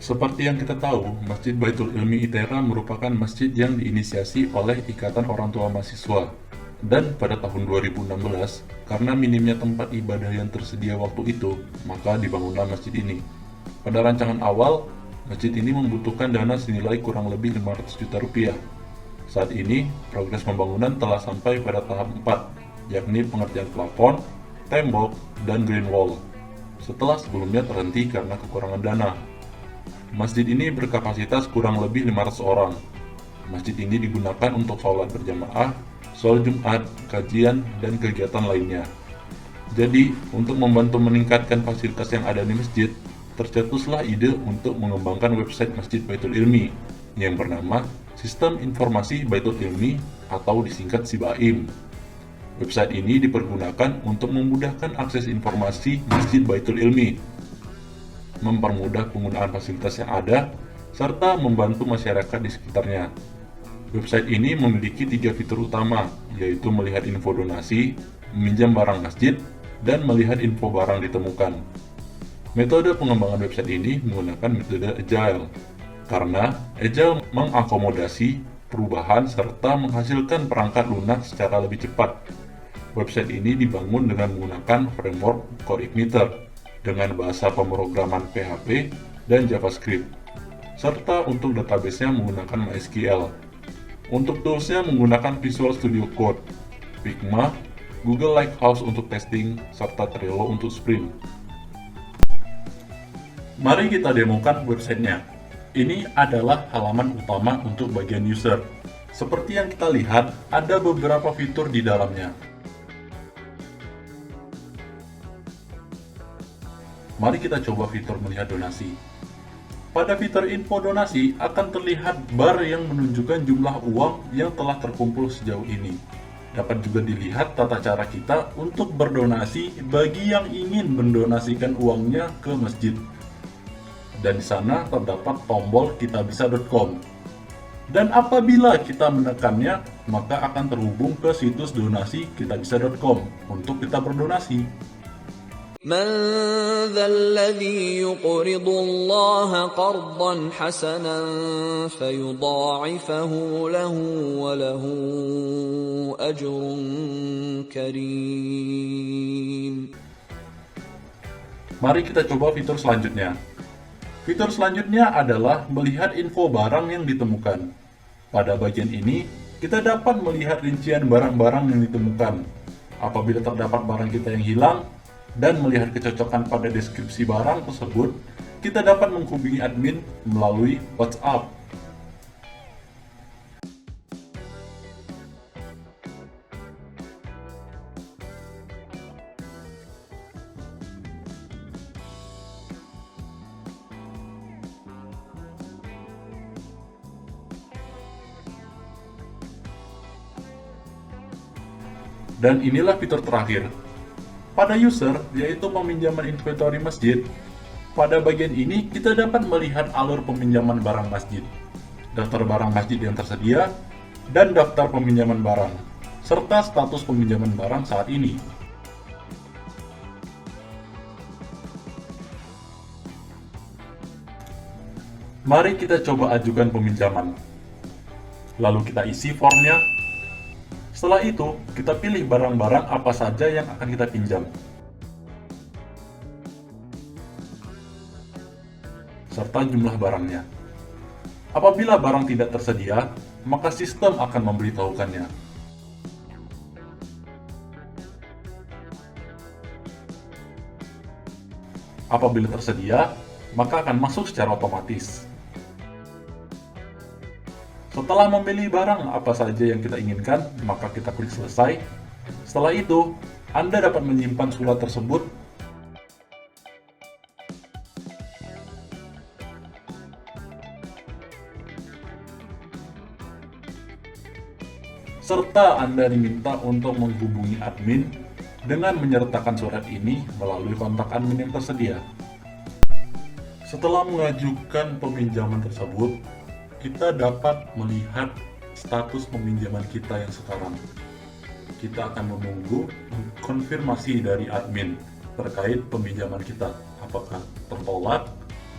Seperti yang kita tahu, Masjid Baitul Ilmi ITERA merupakan masjid yang diinisiasi oleh Ikatan Orang Tua Mahasiswa. Dan pada tahun 2016, karena minimnya tempat ibadah yang tersedia waktu itu, maka dibangunlah masjid ini. Pada rancangan awal, masjid ini membutuhkan dana senilai kurang lebih 500 juta rupiah. Saat ini, progres pembangunan telah sampai pada tahap 4, yakni pengerjaan plafon, tembok, dan green wall. Setelah sebelumnya terhenti karena kekurangan dana. Masjid ini berkapasitas kurang lebih 500 orang. Masjid ini digunakan untuk sholat berjamaah, sholat Jumat, kajian, dan kegiatan lainnya. Jadi, untuk membantu meningkatkan fasilitas yang ada di masjid, tercetuslah ide untuk mengembangkan website Masjid Baitul Ilmi yang bernama Sistem Informasi Baitul Ilmi atau disingkat SIBAIM. Website ini dipergunakan untuk memudahkan akses informasi Masjid Baitul Ilmi, mempermudah penggunaan fasilitas yang ada, serta membantu masyarakat di sekitarnya. Website ini memiliki 3 fitur utama, yaitu melihat info donasi, meminjam barang masjid, dan melihat info barang ditemukan. Metode pengembangan website ini menggunakan metode Agile, karena Agile mengakomodasi perubahan serta menghasilkan perangkat lunak secara lebih cepat. Website ini dibangun dengan menggunakan framework CodeIgniter dengan bahasa pemrograman PHP dan JavaScript, serta untuk database-nya menggunakan MySQL. Untuk tools-nya menggunakan Visual Studio Code, Figma, Google Lighthouse untuk testing, serta Trello untuk sprint. Mari kita demokan websitenya. Ini adalah halaman utama untuk bagian user. Seperti yang kita lihat, ada beberapa fitur di dalamnya. Mari kita coba fitur melihat donasi. Pada fitur info donasi akan terlihat bar yang menunjukkan jumlah uang yang telah terkumpul sejauh ini. Dapat juga dilihat tata cara kita untuk berdonasi bagi yang ingin mendonasikan uangnya ke masjid. Dan di sana terdapat tombol kitabisa.com. Dan apabila kita menekannya, maka akan terhubung ke situs donasi kitabisa.com untuk kita berdonasi. من ذا الذي يقرض الله قرضا حسنا فيضاعفه له وله أجر كريم. Mari kita coba fitur selanjutnya. Fitur selanjutnya adalah melihat info barang yang ditemukan. Pada bagian ini, kita dapat melihat rincian barang-barang yang ditemukan. Apabila terdapat barang kita yang hilang, dan melihat kecocokan pada deskripsi barang tersebut, kita dapat menghubungi admin melalui WhatsApp. Dan inilah fitur terakhir. Pada user, yaitu peminjaman inventory masjid, pada bagian ini kita dapat melihat alur peminjaman barang masjid, daftar barang masjid yang tersedia, dan daftar peminjaman barang, serta status peminjaman barang saat ini. Mari kita coba ajukan peminjaman. Lalu kita isi formnya. Setelah itu, kita pilih barang-barang apa saja yang akan kita pinjam, serta jumlah barangnya. Apabila barang tidak tersedia, maka sistem akan memberitahukannya. Apabila tersedia, maka akan masuk secara otomatis. Setelah memilih barang apa saja yang kita inginkan, maka kita klik selesai. Setelah itu, Anda dapat menyimpan surat tersebut serta Anda diminta untuk menghubungi admin dengan menyertakan surat ini melalui kontak admin yang tersedia. Setelah mengajukan peminjaman tersebut, kita dapat melihat status peminjaman kita yang sekarang. Kita akan menunggu konfirmasi dari admin terkait peminjaman kita, apakah tertolak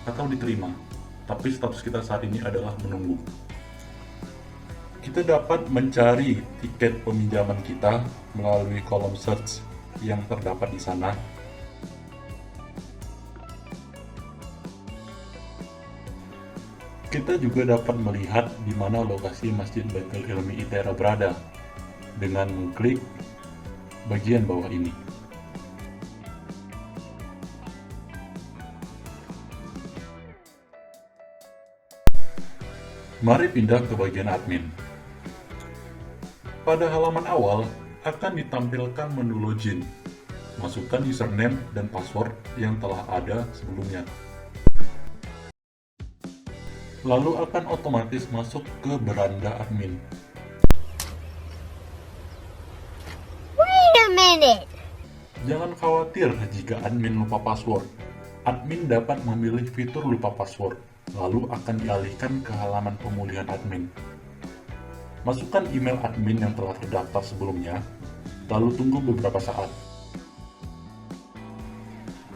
atau diterima. tapi status kita saat ini adalah menunggu. Kita dapat mencari tiket peminjaman kita melalui kolom search yang terdapat di sana. Kita juga dapat melihat di mana lokasi Masjid Baitul Ilmi ITERA berada dengan mengklik bagian bawah ini. Mari pindah ke bagian admin. Pada halaman awal akan ditampilkan menu login. Masukkan username dan password yang telah ada sebelumnya. Lalu akan otomatis masuk ke beranda admin. Wait a minute. Jangan khawatir jika admin lupa password. Admin dapat memilih fitur lupa password, lalu akan dialihkan ke halaman pemulihan admin. Masukkan email admin yang telah terdaftar sebelumnya, lalu tunggu beberapa saat.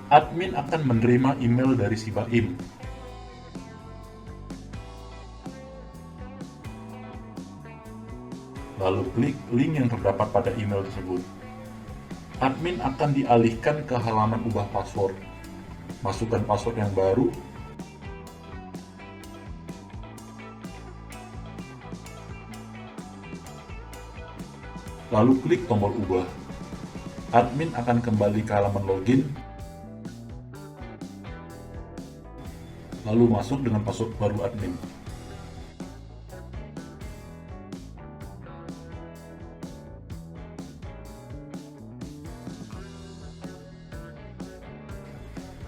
Admin akan menerima email dari si Baim. Lalu klik link yang terdapat pada email tersebut. Admin akan dialihkan ke halaman ubah password. Masukkan password yang baru, lalu klik tombol ubah. Admin akan kembali ke halaman login, lalu masuk dengan password baru admin.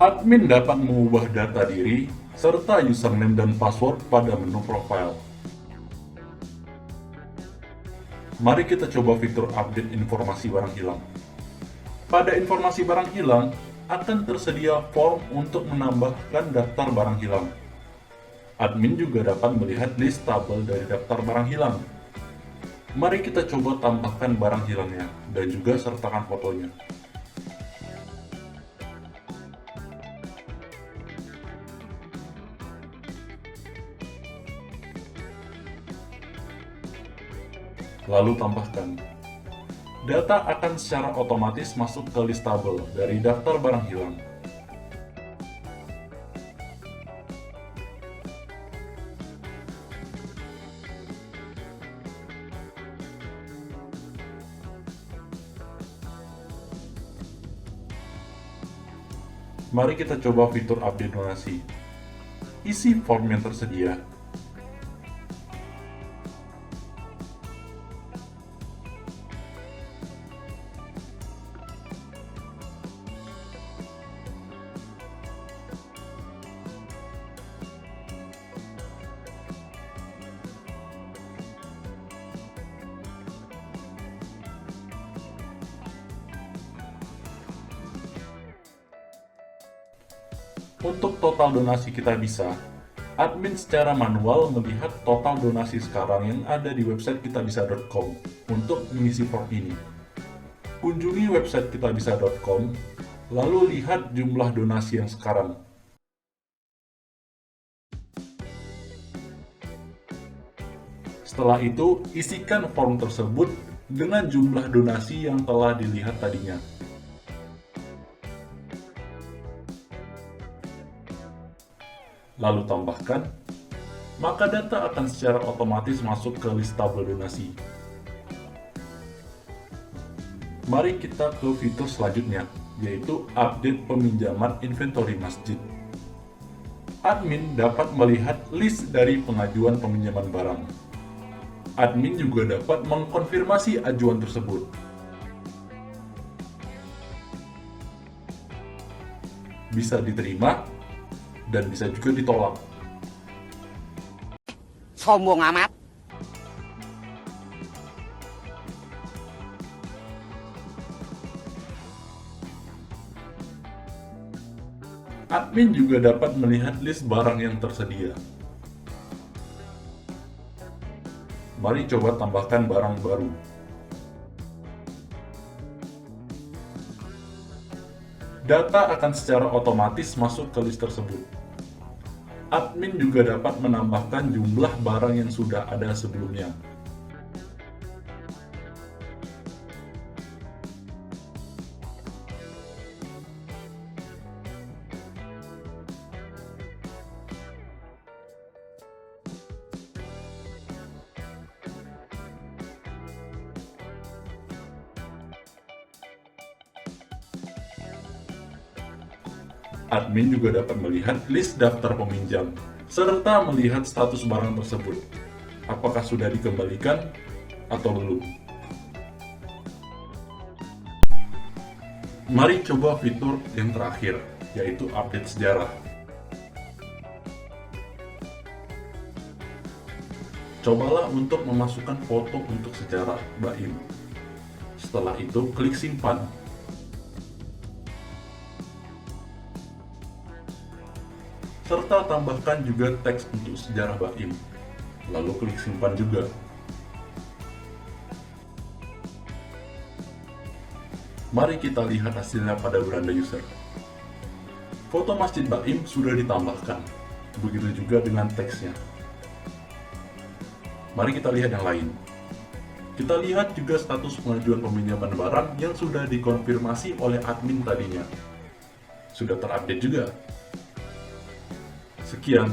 Admin dapat mengubah data diri serta username dan password pada menu profile. Mari kita coba fitur update informasi barang hilang. Pada informasi barang hilang, akan tersedia form untuk menambahkan daftar barang hilang. Admin juga dapat melihat list tabel dari daftar barang hilang. Mari kita coba tambahkan barang hilangnya dan juga sertakan fotonya. Lalu tambahkan. Data akan secara otomatis masuk ke list tabel dari daftar barang hilang. Mari kita coba fitur update donasi. Isi form yang tersedia. Untuk total donasi kita bisa, admin secara manual melihat total donasi sekarang yang ada di website kitabisa.com untuk mengisi form ini. Kunjungi website kitabisa.com, lalu lihat jumlah donasi yang sekarang. Setelah itu, isikan form tersebut dengan jumlah donasi yang telah dilihat tadinya. Lalu tambahkan, maka data akan secara otomatis masuk ke list tabel donasi. Mari kita ke fitur selanjutnya, yaitu update peminjaman inventory masjid. Admin dapat melihat list dari pengajuan peminjaman barang. Admin juga dapat mengkonfirmasi ajuan tersebut. Bisa diterima dan bisa juga ditolak. Sombong amat. Admin juga dapat melihat list barang yang tersedia. Mari coba tambahkan barang baru. Data akan secara otomatis masuk ke list tersebut. Admin juga dapat menambahkan jumlah barang yang sudah ada sebelumnya. Admin juga dapat melihat list daftar peminjam, serta melihat status barang tersebut. Apakah sudah dikembalikan atau belum? Mari coba fitur yang terakhir, yaitu update sejarah. Cobalah untuk memasukkan foto untuk sejarah BAIM. Setelah itu, klik simpan. Serta tambahkan juga teks untuk sejarah BAIM. Lalu klik simpan juga. Mari kita lihat hasilnya pada beranda user. Foto Masjid BAIM sudah ditambahkan, begitu juga dengan teksnya. Mari kita lihat yang lain. Kita lihat juga status pengajuan peminjaman barang yang sudah dikonfirmasi oleh admin tadinya. Sudah terupdate juga. Sekian.